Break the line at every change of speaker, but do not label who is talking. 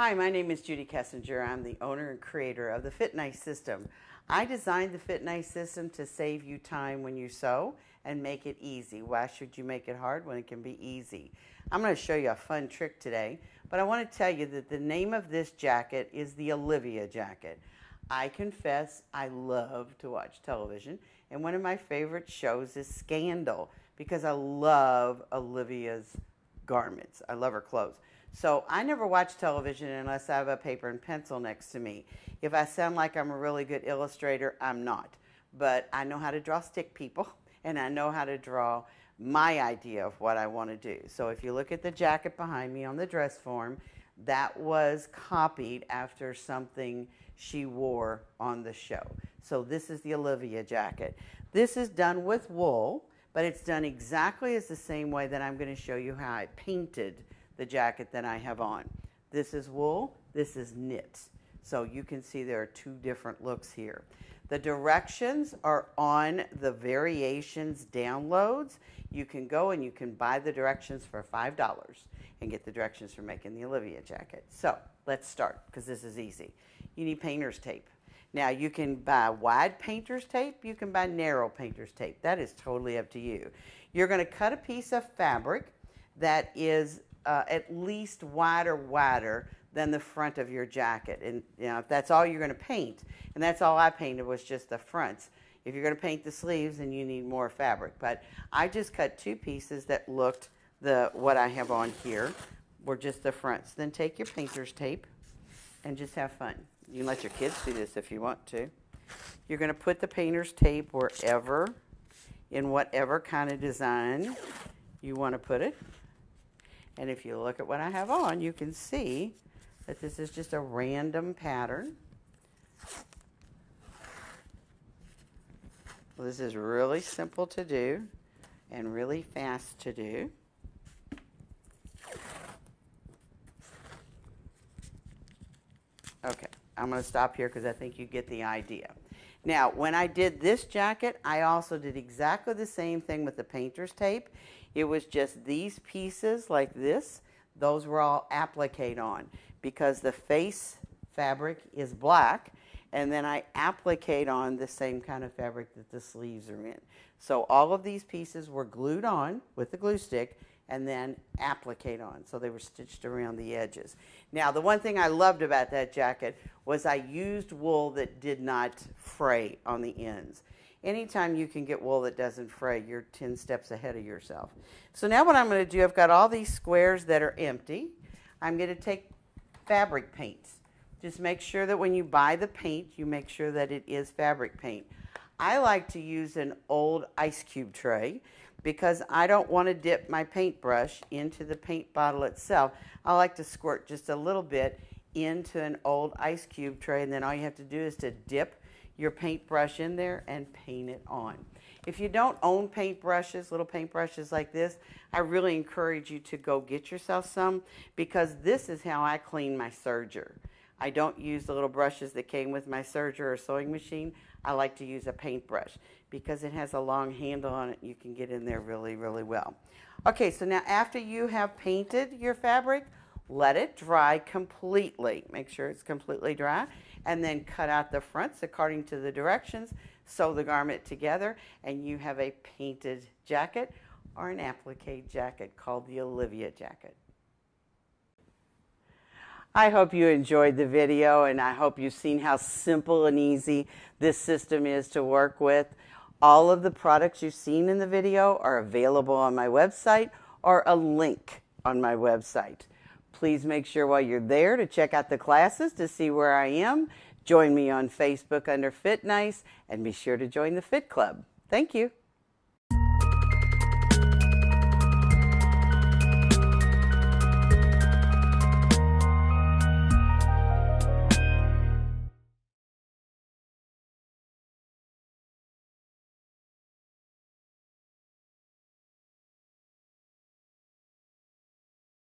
Hi, my name is Judy Kessinger. I'm the owner and creator of the Fit Nice system. I designed the Fit Nice system to save you time when you sew and make it easy. Why should you make it hard when it can be easy? I'm going to show you a fun trick today, but I want to tell you that the name of this jacket is the Olivia Jacket. I confess I love to watch television, and one of my favorite shows is Scandal because I love Olivia's garments. I love her clothes. So I never watch television unless I have a paper and pencil next to me. If I sound like I'm a really good illustrator, I'm not. But I know how to draw stick people, and I know how to draw my idea of what I want to do. So if you look at the jacket behind me on the dress form, that was copied after something she wore on the show. So this is the Olivia jacket. This is done with wool, but it's done exactly as the same way that I'm going to show you how I painted the jacket that I have on. This is wool, this is knit. So you can see there are two different looks here. The directions are on the variations downloads. You can go and you can buy the directions for $5 and get the directions for making the Olivia jacket. So let's start because this is easy. You need painter's tape. Now you can buy wide painter's tape, you can buy narrow painter's tape. That is totally up to you. You're going to cut a piece of fabric that is at least wider than the front of your jacket. And you know, if that's all you're going to paint, and that's all I painted was just the fronts. If you're going to paint the sleeves, then you need more fabric. But I just cut two pieces that looked, what I have on here were just the fronts. Then take your painter's tape and just have fun. You can let your kids do this if you want to. You're going to put the painter's tape wherever, in whatever kind of design you want to put it. And if you look at what I have on, you can see that this is just a random pattern. Well, this is really simple to do and really fast to do. Okay, I'm going to stop here because I think you get the idea. Now, when I did this jacket, I also did exactly the same thing with the painter's tape. It was just these pieces like this. Those were all appliqued on because the face fabric is black, and then I appliqued on the same kind of fabric that the sleeves are in. So all of these pieces were glued on with the glue stick and then appliqued on. So they were stitched around the edges. Now, the one thing I loved about that jacket was I used wool that did not fray on the ends. Anytime you can get wool that doesn't fray, you're 10 steps ahead of yourself. So now what I'm going to do, I've got all these squares that are empty. I'm going to take fabric paint. Just make sure that when you buy the paint, you make sure that it is fabric paint. I like to use an old ice cube tray because I don't want to dip my paintbrush into the paint bottle itself. I like to squirt just a little bit into an old ice cube tray, and then all you have to do is to dip your paintbrush in there and paint it on. If you don't own paintbrushes, little paintbrushes like this, I really encourage you to go get yourself some because this is how I clean my serger. I don't use the little brushes that came with my serger or sewing machine. I like to use a paintbrush because it has a long handle on it. You can get in there really, really well. Okay, so now after you have painted your fabric, let it dry completely. Make sure it's completely dry. And then cut out the fronts according to the directions, sew the garment together, and you have a painted jacket or an applique jacket called the Olivia jacket. I hope you enjoyed the video, and I hope you've seen how simple and easy this system is to work with. All of the products you've seen in the video are available on my website or a link on my website. Please make sure while you're there to check out the classes to see where I am. Join me on Facebook under Fit Nice, and be sure to join the Fit Club. Thank you.